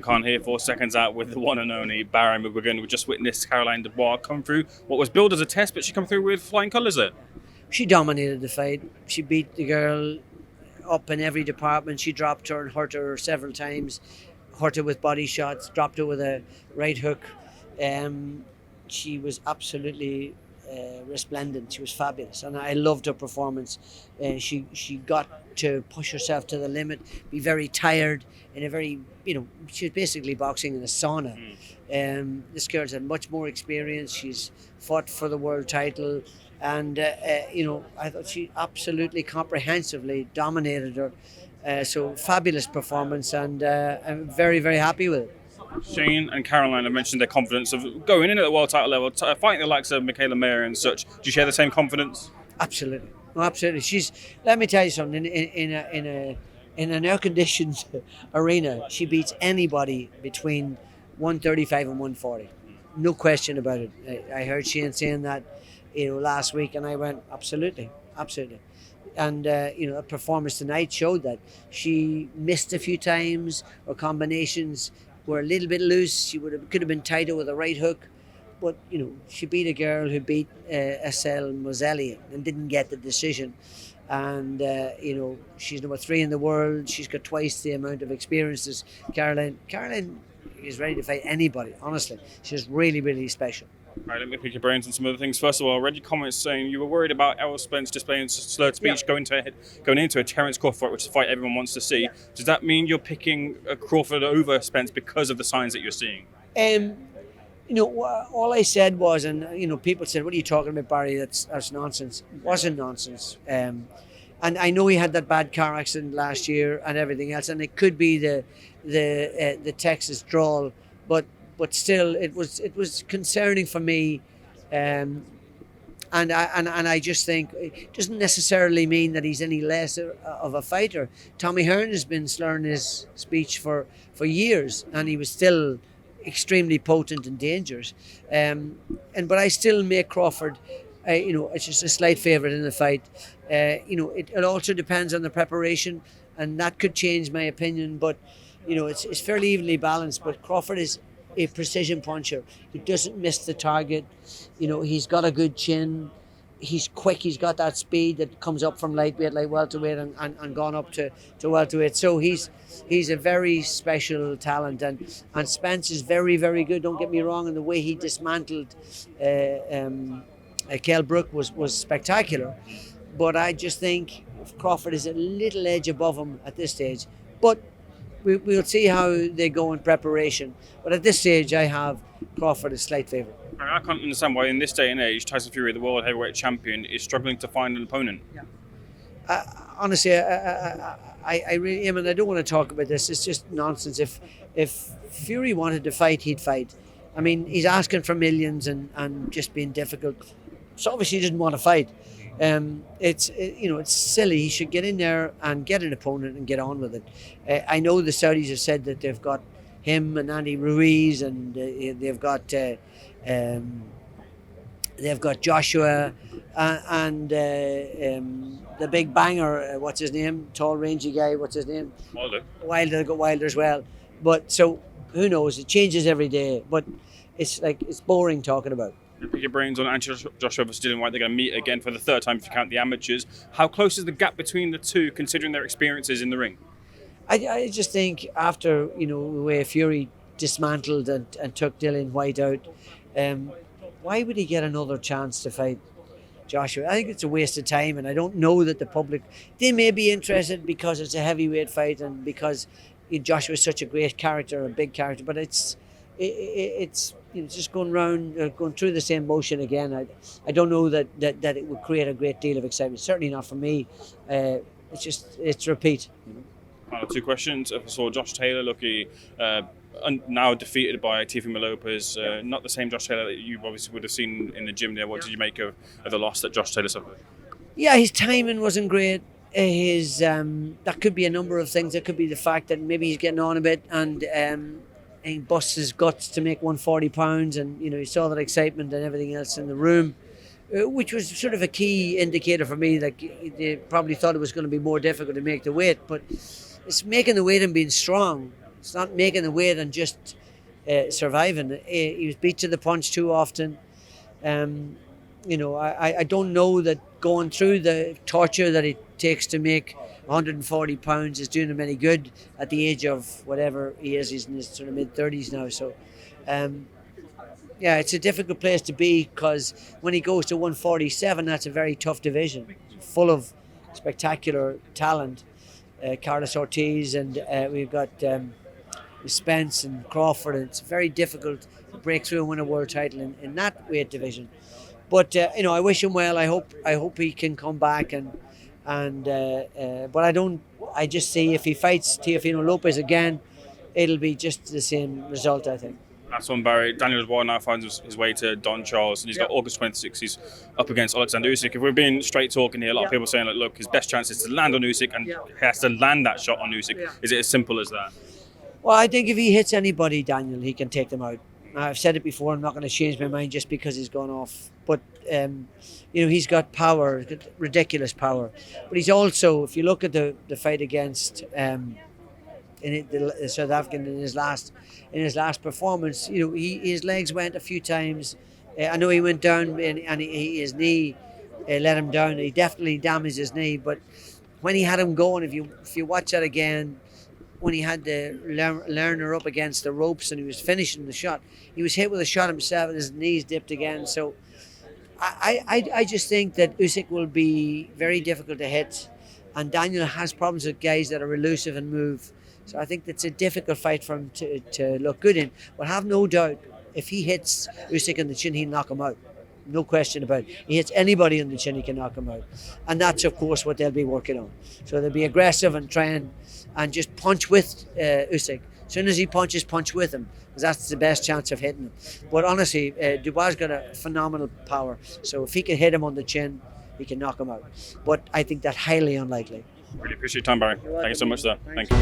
Kevin Khan here for Seconds Out with the one and only Barry McGuigan. We just witnessed Caroline Dubois come through what was billed as a test, but she come through with flying colours there. She dominated the fight. She beat the girl up in every department. She dropped her and hurt her several times. Hurt her with body shots, dropped her with a right hook. She was absolutely resplendent. She was fabulous, and I loved her performance. She got to push herself to the limit, be very tired in a very, she was basically boxing in a sauna. This girl's had much more experience. She's fought for the world title, and I thought she absolutely comprehensively dominated her. So fabulous performance, and I'm very, very happy with it. Shane and Caroline have mentioned their confidence of going in at the world title level, fighting the likes of Michaela Mayer and such. Do you share the same confidence? Absolutely, no, absolutely. Let me tell you something. In an air-conditioned arena, she beats anybody between 135 and 140. No question about it. I heard Shane saying that, last week, and I went, absolutely. And a performance tonight showed that. She missed a few times. Her combinations were a little bit loose. She could have been tighter with a right hook, but she beat a girl who beat SL Moselli and didn't get the decision. And she's number 3 in the world. She's got twice the amount of experience as Caroline. Caroline is ready to fight anybody. Honestly, she's really, really special. Right, let me pick your brains on some other things. First of all, I read your comments saying you were worried about Errol Spence displaying slurred speech going into a Terence Crawford fight, which is a fight everyone wants to see. Does that mean you're picking Crawford over Spence because of the signs that you're seeing? All I said was, and people said, "What are you talking about, Barry? That's nonsense." It wasn't nonsense. And I know he had that bad car accident last year and everything else, and it could be the Texas drawl, but still, it was concerning for me, and I just think it doesn't necessarily mean that he's any less of a fighter. Tommy Hearn has been slurring his speech for years, and he was still extremely potent and dangerous. But I still make Crawford, it's just a slight favourite in the fight. It also depends on the preparation, and that could change my opinion. But it's fairly evenly balanced. But Crawford is a precision puncher. He doesn't miss the target. He's got a good chin. He's quick. He's got that speed that comes up from lightweight, like welterweight, and gone up to welterweight. So he's a very special talent. And Spence is very, very good. Don't get me wrong. And the way he dismantled Kell Brook was spectacular. But I just think Crawford is a little edge above him at this stage. But we'll see how they go in preparation. But at this stage, I have Crawford as slight favourite. I can't understand why in this day and age, Tyson Fury, the world heavyweight champion, is struggling to find an opponent. Yeah. Honestly, I really am, and I don't want to talk about this. It's just nonsense. If Fury wanted to fight, he'd fight. I mean, he's asking for millions and just being difficult. So obviously he didn't want to fight. It's silly. He should get in there and get an opponent and get on with it. I know the Saudis have said that they've got him and Andy Ruiz, and they've got Joshua and the big banger. What's his name? Tall, rangy guy. What's his name? Wilder. Wilder. Got Wilder as well. But so who knows? It changes every day. But it's boring talking about. Pick your brains on Joshua versus Dylan Whyte. They're going to meet again for the third time if you count the amateurs. How close is the gap between the two, considering their experiences in the ring? I just think after the way Fury dismantled and took Dylan Whyte out, why would he get another chance to fight Joshua? I think it's a waste of time, and I don't know that the public, they may be interested because it's a heavyweight fight and because Joshua is such a great character, a big character, but it's just going through the same motion again. I don't know that it would create a great deal of excitement. Certainly not for me. It's repeat. Final 2 questions. I saw Josh Taylor lucky, now defeated by Teofimo Lopez. Not the same Josh Taylor that you obviously would have seen in the gym there. What did you make of the loss that Josh Taylor suffered? Yeah, his timing wasn't great. That could be a number of things. That could be the fact that maybe he's getting on a bit and he busts his guts to make 140 pounds, and you saw that excitement and everything else in the room, which was sort of a key indicator for me that they probably thought it was going to be more difficult to make the weight. But it's making the weight and being strong. It's not making the weight and just surviving. He was beat to the punch too often. I don't know that going through the torture that it takes to make 140 pounds is doing him any good at the age of whatever he is. He's in his sort of mid-30s now. So, it's a difficult place to be, because when he goes to 147, that's a very tough division, full of spectacular talent. Carlos Ortiz, and we've got Spence and Crawford. And it's very difficult to break through and win a world title in that weight division. But I wish him well. I hope he can come back but I just see if he fights Teofimo Lopez again, it'll be just the same result, I think. That's one, Barry. Daniel Dubois now finds his way to Don Charles, and he's got August 26th. He's up against Alexander Usyk. If we're being straight talking here, a lot of people are saying, like, look, his best chance is to land on Usyk, and he has to land that shot on Usyk. Is it as simple as that? Well, I think if he hits anybody, Daniel, he can take them out. I've said it before. I'm not going to change my mind just because he's gone off. But he's got power, ridiculous power. But he's also, if you look at the fight against the South African in his last performance, his legs went a few times. I know he went down and his knee let him down. He definitely damaged his knee. But when he had him going, if you watch that again, when he had the learner up against the ropes and he was finishing the shot, he was hit with a shot himself and his knees dipped again. So I just think that Usyk will be very difficult to hit, and Daniel has problems with guys that are elusive and move. So I think it's a difficult fight for him to look good in. But have no doubt, if he hits Usyk in the chin, he'll knock him out. No question about it. He hits anybody in the chin, he can knock him out. And that's, of course, what they'll be working on. So they'll be aggressive and try and just punch with Usyk. As soon as he punches, punch with him, because that's the best chance of hitting him. But honestly, Dubois got a phenomenal power. So if he can hit him on the chin, he can knock him out. But I think that's highly unlikely. Really appreciate your time, Barry. Thank you so much, sir. Thank you.